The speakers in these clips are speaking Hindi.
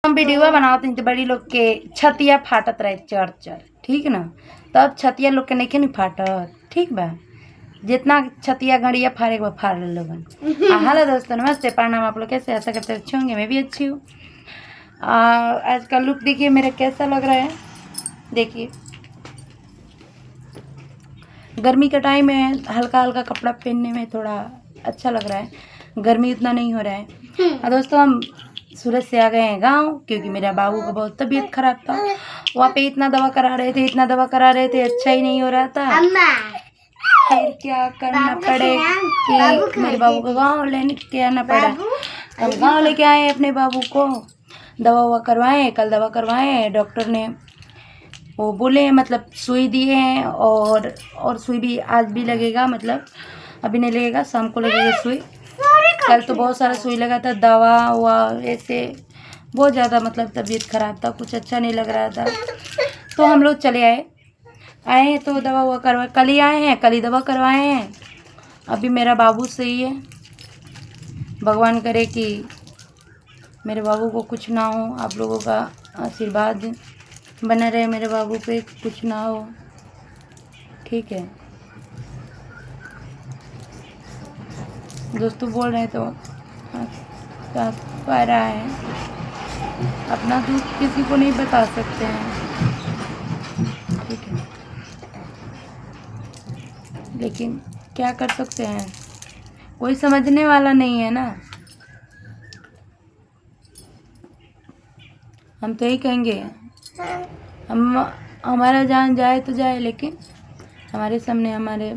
हम वीडियो बनाते हैं तो बड़ी लोग के छतिया फाटत रहे चर चर, ठीक ना। तब छतिया लोग के नहीं फाटत, ठीक बा। जितना छतिया घड़िया फाड़े वो फाड़ ले लोगन। हेलो दोस्तों, नमस्ते, प्रणाम। आप लोग कैसे, ऐसा करते अच्छे होंगे? मैं भी अच्छी हूँ। आज का लुक देखिए मेरा कैसा लग रहा है। देखिए गर्मी का टाइम है, हल्का हल्का कपड़ा पहनने में थोड़ा अच्छा लग रहा है, गर्मी उतना नहीं हो रहा है। दोस्तों हम सूरत से आ गए हैं गांव, क्योंकि मेरा बाबू का बहुत तबीयत खराब था। वहाँ पे इतना दवा करा रहे थे, अच्छा ही नहीं हो रहा था। फिर क्या करना पड़े कि मेरे बाबू को गाँव लेने के आना पड़ा। हम गाँव लेके आए अपने बाबू को, दवा ववा करवाएं। कल दवा करवाएं, डॉक्टर ने वो बोले, मतलब सुई दिए हैं, और सुई भी आज भी लगेगा, मतलब अभी नहीं लगेगा, शाम को लगेगा सुई। कल तो बहुत सारा सुई लगा था, दवा हुआ, ऐसे बहुत ज़्यादा मतलब तबीयत ख़राब था, कुछ अच्छा नहीं लग रहा था। तो हम लोग चले आए हैं तो दवा हुआ करवाए, कल ही आए हैं, कल ही दवा करवाए हैं। अभी मेरा बाबू सही है, भगवान करे कि मेरे बाबू को कुछ ना हो। आप लोगों का आशीर्वाद बना रहे मेरे बाबू पे, कुछ ना हो, ठीक है। दोस्तों बोल रहे हैं तो पा रहा है, अपना दुख किसी को नहीं बता सकते हैं, ठीक है, लेकिन क्या कर सकते हैं, कोई समझने वाला नहीं है ना। हम तो यही कहेंगे, हमारा जान जाए तो जाए, लेकिन हमारे सामने हमारे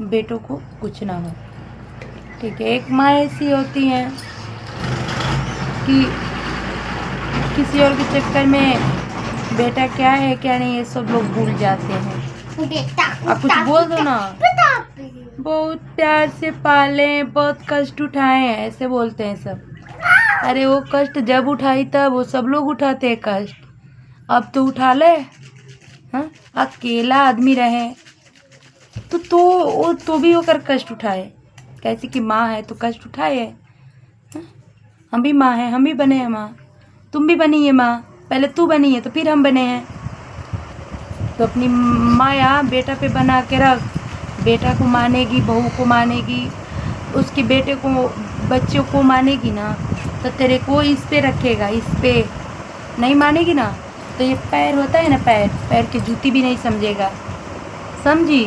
बेटों को कुछ ना हो, ठीक है। एक माँ ऐसी होती है कि किसी और के चक्कर में बेटा क्या है क्या नहीं है सब लोग भूल जाते हैं। आप कुछ बोल दो ना, बहुत प्यार से पाले, बहुत कष्ट उठाए हैं, ऐसे बोलते हैं सब। अरे वो कष्ट जब उठाई तब वो सब लोग उठाते हैं कष्ट, अब तो उठा ले। हाँ, अकेला आदमी रहे तो भी होकर कष्ट उठाए, कैसे कि माँ है तो कष्ट उठाए है। हम भी माँ हैं, हम भी बने हैं माँ, तुम भी बनी है माँ, पहले तू बनी है तो फिर हम बने हैं। तो अपनी माया बेटा पे बना के रख, बेटा को मानेगी, बहू को मानेगी, उसके बेटे को, बच्चों को मानेगी ना, तो तेरे को इस पे रखेगा, इस पे नहीं मानेगी ना तो ये पैर होता है ना, पैर की जूती भी नहीं समझेगा, समझी।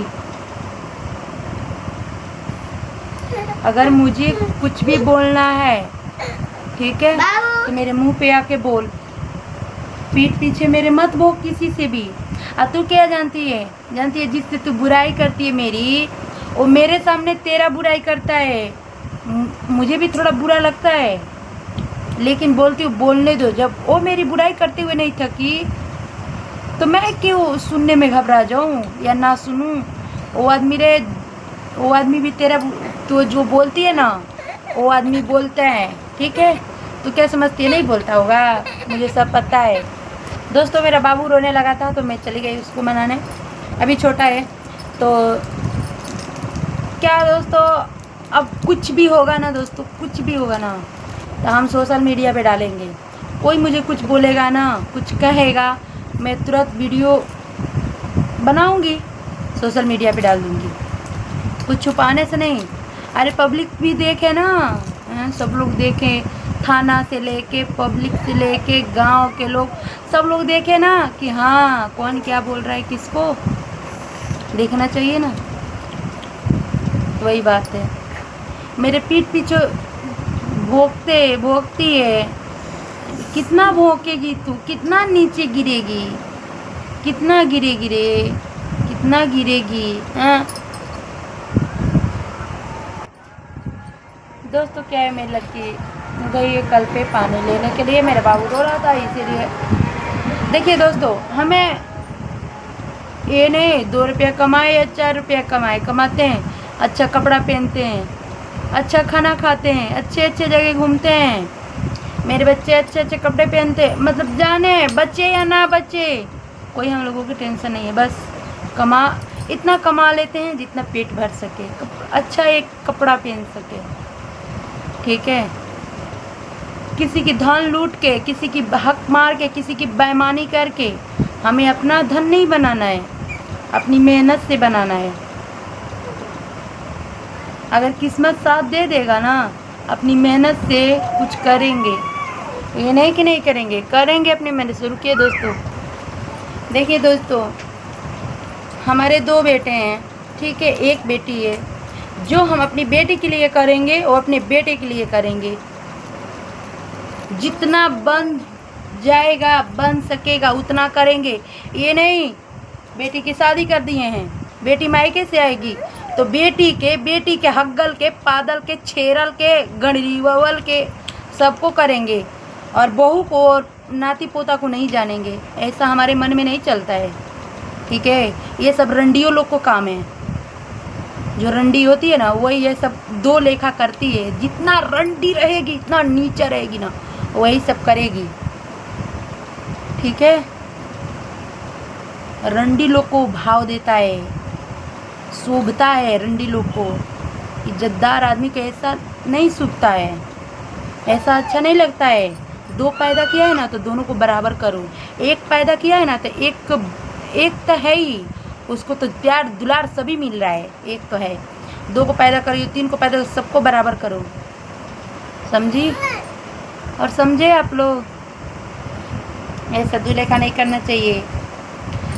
अगर मुझे कुछ भी बोलना है, ठीक है, तो मेरे मुंह पे आके बोल, पीठ पीछे मेरे मत भोग किसी से भी। तू क्या जानती है जिससे तू बुराई करती है मेरी, वो मेरे सामने तेरा बुराई करता है। मुझे भी थोड़ा बुरा लगता है, लेकिन बोलती हूँ बोलने दो। जब वो मेरी बुराई करते हुए नहीं थकी तो मैं क्यों सुनने में घबरा जाऊँ या ना सुनूँ। वो आदमी भी तेरा, तो जो बोलती है ना वो आदमी बोलता है, ठीक है। तू क्या समझती है नहीं बोलता होगा, मुझे सब पता है। दोस्तों मेरा बाबू रोने लगा था तो मैं चली गई उसको मनाने, अभी छोटा है तो क्या। दोस्तों अब कुछ भी होगा ना, दोस्तों कुछ भी होगा ना तो हम सोशल मीडिया पे डालेंगे। कोई मुझे कुछ बोलेगा ना, कुछ कहेगा, मैं तुरंत वीडियो बनाऊंगी, सोशल मीडिया पे डाल दूंगी, कुछ छुपाने से नहीं। अरे पब्लिक भी देखे ना, सब लोग देखें, थाना से लेके, पब्लिक से लेके, गांव के लोग, सब लोग देखे ना कि हाँ कौन क्या बोल रहा है, किसको देखना चाहिए ना। तो वही बात है, मेरे पीठ पीछे भोंकती है। कितना भोंकेगी तू, कितना नीचे गिरेगी, कितना कितना गिरेगी, हाँ। दोस्तों क्या है, मेरी लड़की गई है कल पे पानी लेने के लिए, मेरा बाबू रो रहा था इसीलिए। देखिए दोस्तों, हमें ये नहीं 2 रुपया कमाए या 4 रुपया कमाते हैं, अच्छा कपड़ा पहनते हैं, अच्छा खाना खाते हैं, अच्छे जगह घूमते हैं, मेरे बच्चे अच्छे कपड़े पहनते हैं, मतलब जाने बच्चे या ना बच्चे, कोई हम लोगों की टेंशन नहीं है। बस इतना कमा लेते हैं जितना पेट भर सके, अच्छा एक कपड़ा पहन सके, ठीक है। किसी की धन लूट के, किसी की हक मार के, किसी की बेईमानी करके हमें अपना धन नहीं बनाना है, अपनी मेहनत से बनाना है। अगर किस्मत साथ दे देगा ना, अपनी मेहनत से कुछ करेंगे, ये नहीं कि नहीं करेंगे, करेंगे अपनी मेहनत से। रुकिए दोस्तों, देखिए दोस्तों, हमारे 2 बेटे हैं, ठीक है, 1 बेटी है। जो हम अपनी बेटी के लिए करेंगे वो अपने बेटे के लिए करेंगे। जितना बन जाएगा, बन सकेगा उतना करेंगे। ये नहीं बेटी की शादी कर दिए हैं, बेटी मायके से आएगी तो बेटी के हग्गल के, पादल के, छेरल के, गणरीवल के सबको करेंगे, और बहू को और नाती पोता को नहीं जानेंगे। ऐसा हमारे मन में नहीं चलता है, ठीक है। ये सब रंडियों लोग को काम है। जो रंडी होती है ना, वही ये सब 2 लेखा करती है। जितना रंडी रहेगी, इतना नीचा रहेगी ना, वही सब करेगी, ठीक है। रंडी लोग को भाव देता है, शोभता है रंडी लोग को। इज्जतदार आदमी को ऐसा नहीं शोभता है, ऐसा अच्छा नहीं लगता है। 2 पैदा किया है ना तो दोनों को बराबर करो। 1 पैदा किया है ना तो एक तो है ही, उसको तो प्यार दुलार सभी मिल रहा है। 1 तो है, 2 को पैदा करो, 3 को पैदा, सबको बराबर करो, समझी और समझे आप लोग। ऐसा दुलेखा नहीं करना चाहिए।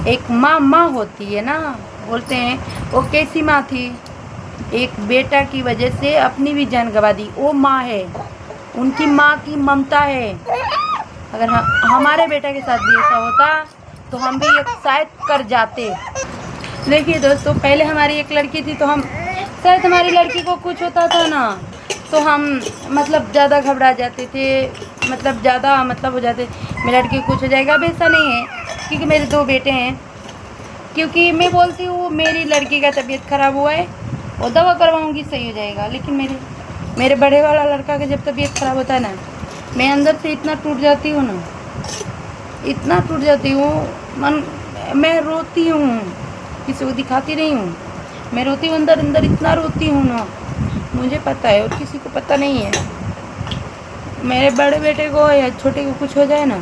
एक माँ होती है ना, बोलते हैं वो कैसी माँ थी, एक बेटा की वजह से अपनी भी जान गंवा दी, वो माँ है। उनकी माँ की ममता है। अगर हमारे बेटा के साथ भी ऐसा होता तो हम भी शायद कर जाते। देखिए दोस्तों, पहले हमारी एक लड़की थी तो हम शायद, हमारी लड़की को कुछ होता था ना तो हम मतलब ज़्यादा घबरा जाते थे, मतलब ज़्यादा मतलब हो जाते, मेरी लड़की को कुछ हो जाएगा। अब ऐसा नहीं है, क्योंकि मेरे 2 बेटे हैं। क्योंकि मैं बोलती हूँ मेरी लड़की का तबीयत ख़राब हुआ है, वो दवा करवाऊँगी सही हो जाएगा। लेकिन मेरे बड़े वाला लड़का का जब तबीयत ख़राब होता है ना, मैं अंदर से इतना टूट जाती हूँ ना, इतना टूट जाती हूँ, मैं रोती हूँ, किसी को दिखाती नहीं हूँ, मैं रोती हूँ अंदर इतना रोती हूँ ना, मुझे पता है और किसी को पता नहीं है। मेरे बड़े बेटे को या छोटे को कुछ हो जाए ना,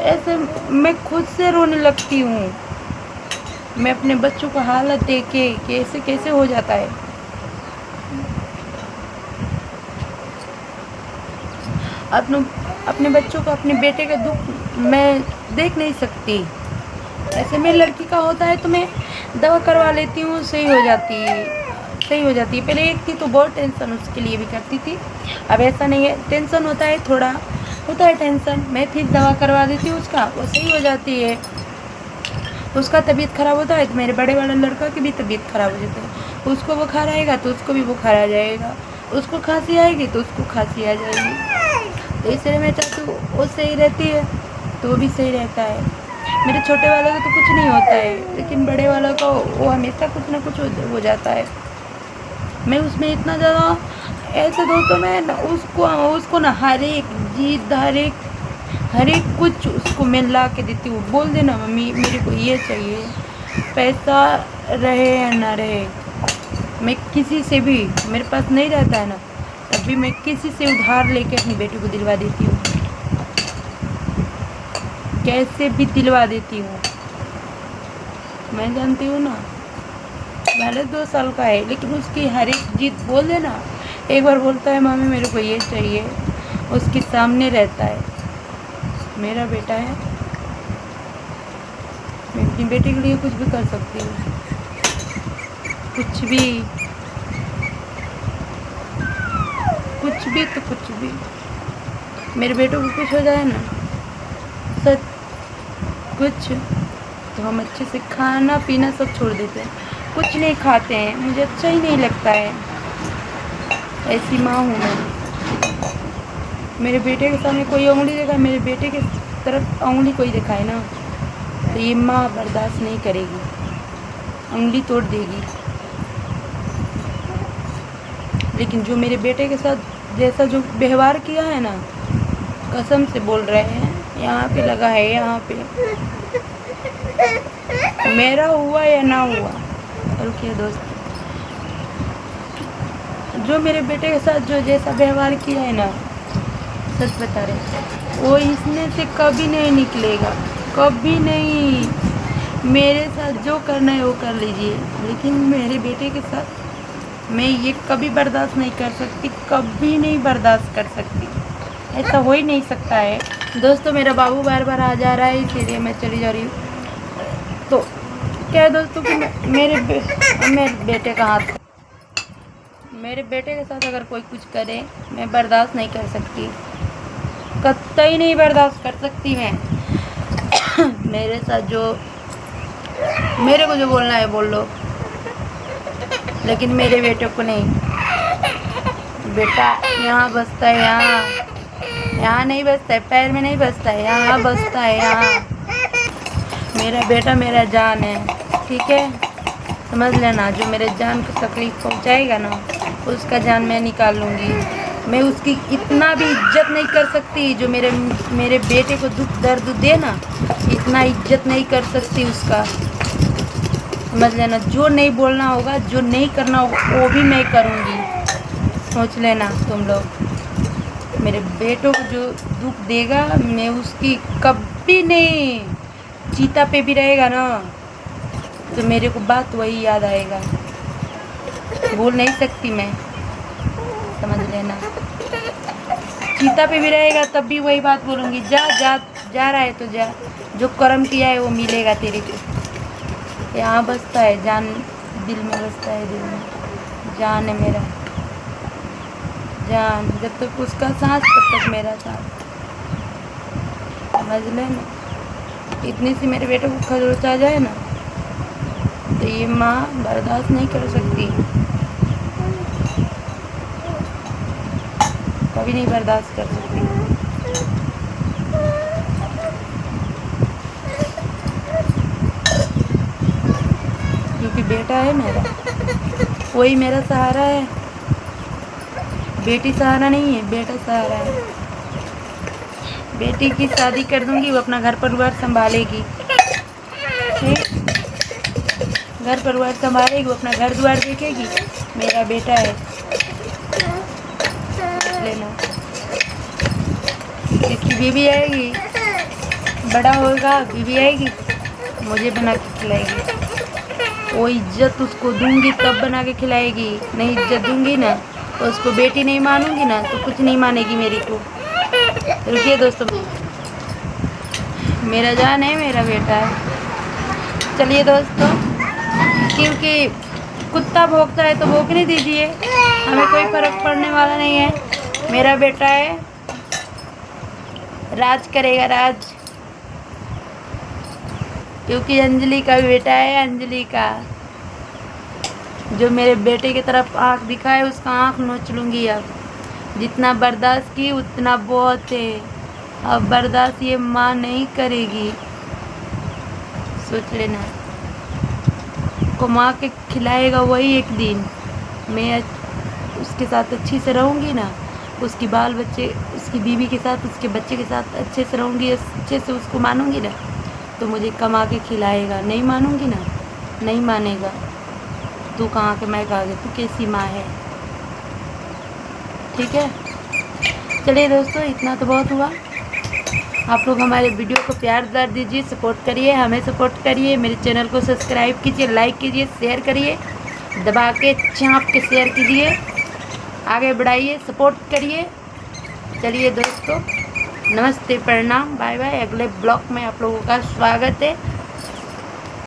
ऐसे मैं खुद से रोने लगती हूँ। मैं अपने बच्चों को हालत देख के कैसे हो जाता है। अपने बच्चों को, अपने बेटे का दुख मैं देख नहीं सकती। ऐसे में लड़की का होता है तो मैं दवा करवा लेती हूँ, सही हो जाती है। पहले एक थी तो बहुत टेंशन उसके लिए भी करती थी, अब ऐसा नहीं है। टेंशन होता है, थोड़ा होता है टेंशन, मैं फिर दवा करवा देती हूँ उसका, वो सही हो जाती है। उसका तबीयत ख़राब होता है तो मेरे बड़े वाले लड़का की भी तबीयत ख़राब हो जाती है। उसको बुखार आएगा तो उसको भी बुखार आ जाएगा, उसको खांसी आएगी तो उसको खांसी आ जाएगी। तो इसलिए मैं चाहती हूँ वो सही रहती है तो वो भी सही रहता है। मेरे छोटे वाले को तो कुछ नहीं होता है, लेकिन बड़े वाला को वो हमेशा कुछ ना कुछ हो जाता है। मैं उसमें इतना ज़्यादा ऐसे दोस्तों, मैं उसको ना हर एक चीज़, हर एक कुछ उसको मैं ला के देती हूँ। बोल देना मम्मी मेरे को ये चाहिए, पैसा रहे या ना रहे, मैं किसी से भी, मेरे पास नहीं रहता है ना, तभी मैं किसी से उधार लेके अपनी बेटी को दिलवा देती हूँ, कैसे भी दिलवा देती हूँ। मैं जानती हूँ ना, भले 2 साल का है लेकिन उसकी हर एक जिद बोल देना। एक बार बोलता है मम्मी मेरे को ये चाहिए, उसके सामने रहता है, मेरा बेटा है, मैं अपनी बेटी के लिए कुछ भी कर सकती हूँ, कुछ भी तो कुछ भी। मेरे बेटों को कुछ हो जाए ना, सच कुछ, तो हम अच्छे से खाना पीना सब छोड़ देते हैं, कुछ नहीं खाते हैं, मुझे अच्छा ही नहीं लगता है। ऐसी माँ हूँ मैं। मेरे बेटे के सामने कोई उंगली दिखाए, मेरे बेटे के तरफ उंगली कोई दिखाए ना, तो ये माँ बर्दाश्त नहीं करेगी, उंगली तोड़ देगी। लेकिन जो मेरे बेटे के साथ जैसा जो व्यवहार किया है ना, कसम से बोल रहे हैं, यहाँ पे लगा है, यहाँ पे मेरा हुआ या ना हुआ। रुकिए दोस्त, जो मेरे बेटे के साथ जो जैसा व्यवहार किया है ना, सच बता रहे, वो इसमें से कभी नहीं निकलेगा, कभी नहीं। मेरे साथ जो करना है वो कर लीजिए, लेकिन मेरे बेटे के साथ मैं ये कभी बर्दाश्त नहीं कर सकती, कभी नहीं बर्दाश्त कर सकती। ऐसा हो ही नहीं सकता है। दोस्तों मेरा बाबू बार बार आ जा रहा है, इसीलिए मैं चली जा रही हूँ। तो क्या है दोस्तों कि मेरे बेटे का हाथ, मेरे बेटे के साथ अगर कोई कुछ करे मैं बर्दाश्त नहीं कर सकती, कतई नहीं बर्दाश्त कर सकती मैं। मेरे साथ जो, मेरे को जो बोलना है बोल लो, लेकिन मेरे बेटे को नहीं। बेटा यहाँ बसता है, यहाँ नहीं बसता है, पैर में नहीं बसता है, यहाँ बसता है, यहाँ। मेरा बेटा मेरा जान है, ठीक है, समझ लेना। जो मेरे जान को तकलीफ़ पहुँचाएगा ना, उसका जान मैं निकाल लूँगी। मैं उसकी इतना भी इज्जत नहीं कर सकती, जो मेरे बेटे को दुख दर्द दे ना, इतना इज्जत नहीं कर सकती उसका, समझ लेना। जो नहीं बोलना होगा, जो नहीं करना होगा, वो भी मैं करूँगी, सोच लेना तुम लोग। मेरे बेटों को जो दुख देगा, मैं उसकी कभी नहीं, चीता पे भी रहेगा ना तो मेरे को बात वही याद आएगा, भूल नहीं सकती मैं, समझ लेना। चीता पे भी रहेगा तब भी वही बात बोलूँगी, जा रहा है तो जा, जो कर्म किया है वो मिलेगा तेरे को। यहाँ बसता है जान, दिल में बसता है, दिल में जान है मेरा, जान। जब तक उसका सांस तब तक मेरा सांस, समझ लेना। इतनी सी मेरे बेटे को खरोच आ जाए ना, तो ये माँ बर्दाश्त नहीं कर सकती, कभी नहीं बर्दाश्त कर सकती। क्योंकि बेटा है मेरा, वही मेरा सहारा है। बेटी सहारा नहीं है, बेटा सहारा है। बेटी की शादी कर दूंगी, वो अपना घर परिवार संभालेगी, ठीक, घर परिवार संभालेगी, वो अपना घर द्वार देखेगी। मेरा बेटा है, लेना। इसकी बीवी आएगी, बड़ा होगा, बीवी आएगी, मुझे बना के खिलाएगी। वो इज्जत उसको दूंगी तब बना के खिलाएगी, नहीं इज्जत दूंगी ना तो उसको बेटी नहीं मानूंगी ना, तो कुछ नहीं मानेगी मेरी को। रुकिए दोस्तों, मेरा जान है, मेरा बेटा है। चलिए दोस्तों, क्योंकि कुत्ता भौंकता है तो भौंकने दीजिए, हमें कोई फर्क पड़ने वाला नहीं है। मेरा बेटा है, राज करेगा, राज। क्योंकि अंजलि का भी बेटा है, अंजलि का। जो मेरे बेटे की तरफ आँख दिखाए उसका आँख नोच लूँगी। अब जितना बर्दाश्त की उतना बहुत है, अब बर्दाश्त ये माँ नहीं करेगी, सोच लेना। कमा के खिलाएगा वही एक दिन, मैं उसके साथ अच्छी से रहूँगी ना, उसकी बाल बच्चे, उसकी बीवी के साथ, उसके बच्चे के साथ अच्छे से रहूँगी, अच्छे से उसको मानूंगी ना, तो मुझे कमा के खिलाएगा। नहीं मानूंगी ना, नहीं मानेगा। तू कहाँ के, मैं कहाँ के, तू कैसी माँ है, ठीक है। चलिए दोस्तों, इतना तो बहुत हुआ। आप लोग हमारे वीडियो को प्यार दार दीजिए, सपोर्ट करिए, हमें सपोर्ट करिए, मेरे चैनल को सब्सक्राइब कीजिए, लाइक कीजिए, शेयर करिए, दबा के चाँप के शेयर कीजिए, आगे बढ़ाइए, सपोर्ट करिए। चलिए दोस्तों, नमस्ते, प्रणाम, बाय बाय। अगले ब्लॉग में आप लोगों का स्वागत है।